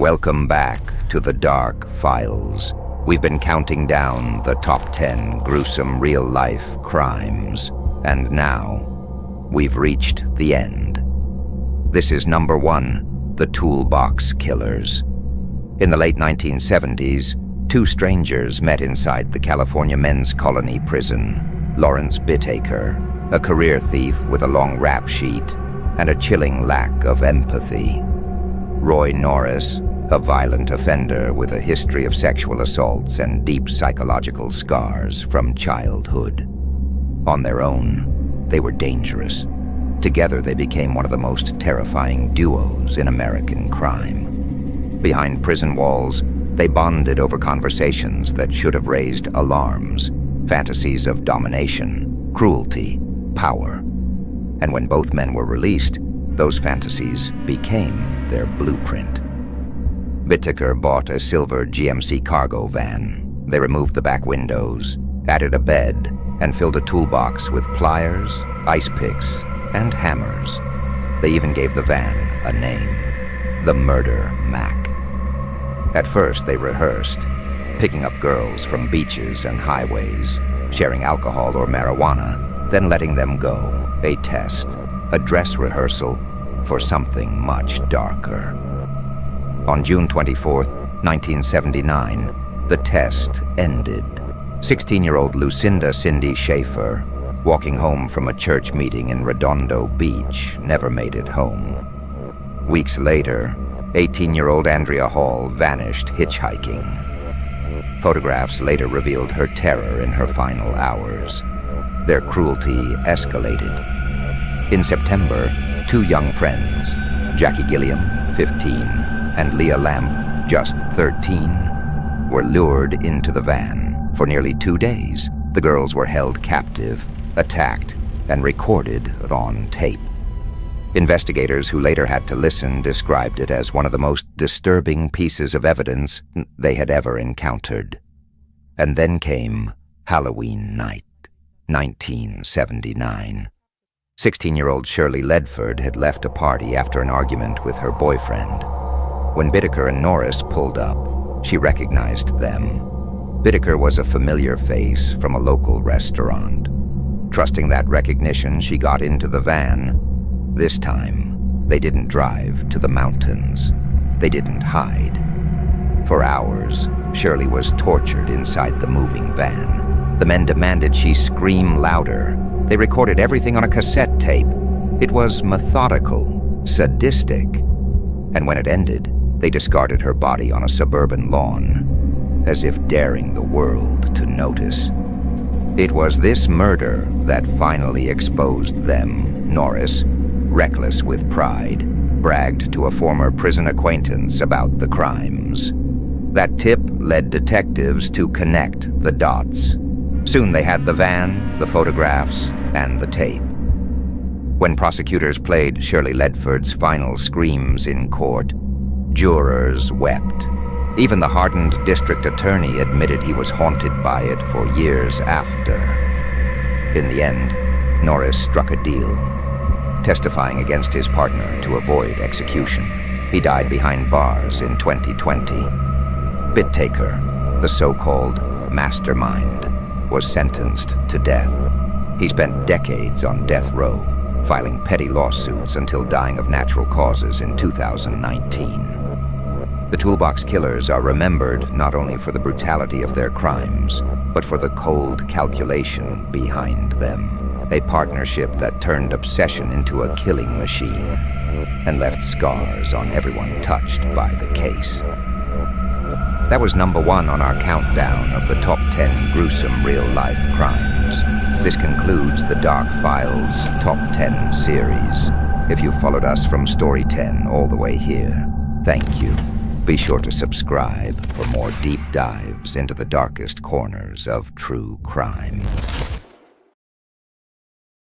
Welcome back to the Dark Files. We've been counting down the top 10 gruesome real-life crimes, and now we've reached the end. This is number 1, the Toolbox Killers. In the late 1970s, two strangers met inside the California men's colony prison. Lawrence Bittaker, a career thief with a long rap sheet and a chilling lack of empathy. Roy Norris, a violent offender with a history of sexual assaults and deep psychological scars from childhood. On their own, they were dangerous. Together, they became one of the most terrifying duos in American crime. Behind prison walls, they bonded over conversations that should have raised alarms, fantasies of domination, cruelty, power. And when both men were released, those fantasies became their blueprint. Bittaker bought a silver GMC cargo van. They removed the back windows, added a bed, and filled a toolbox with pliers, ice picks, and hammers. They even gave the van a name, the Murder Mac. At first, they rehearsed, picking up girls from beaches and highways, sharing alcohol or marijuana, then letting them go, a test, a dress rehearsal for something much darker. On June 24, 1979, the test ended. 16-year-old Lucinda Cindy Schaefer, walking home from a church meeting in Redondo Beach, never made it home. Weeks later, 18-year-old Andrea Hall vanished hitchhiking. Photographs later revealed her terror in her final hours. Their cruelty escalated. In September, two young friends, Jackie Gilliam, 15, and Leah Lamp, just 13, were lured into the van. For nearly 2 days, the girls were held captive, attacked, and recorded on tape. Investigators who later had to listen described it as one of the most disturbing pieces of evidence they had ever encountered. And then came Halloween night, 1979. 16-year-old Shirley Ledford had left a party after an argument with her boyfriend. When Bittaker and Norris pulled up, she recognized them. Bittaker was a familiar face from a local restaurant. Trusting that recognition, she got into the van. This time, they didn't drive to the mountains. They didn't hide. For hours, Shirley was tortured inside the moving van. The men demanded she scream louder. They recorded everything on a cassette tape. It was methodical, sadistic. And when it ended, they discarded her body on a suburban lawn, as if daring the world to notice. It was this murder that finally exposed them. Norris, reckless with pride, bragged to a former prison acquaintance about the crimes. That tip led detectives to connect the dots. Soon they had the van, the photographs, and the tape. When prosecutors played Shirley Ledford's final screams in court, jurors wept. Even the hardened district attorney admitted he was haunted by it for years after. In the end, Norris struck a deal, testifying against his partner to avoid execution. He died behind bars in 2020. Bittaker, the so-called mastermind, was sentenced to death. He spent decades on death row, filing petty lawsuits until dying of natural causes in 2019. The Toolbox Killers are remembered not only for the brutality of their crimes, but for the cold calculation behind them. A partnership that turned obsession into a killing machine and left scars on everyone touched by the case. That was number 1 on our countdown of the top 10 gruesome real-life crimes. This concludes the Dark Files Top 10 series. If you followed us from Story 10 all the way here, thank you. Be sure to subscribe for more deep dives into the darkest corners of true crime.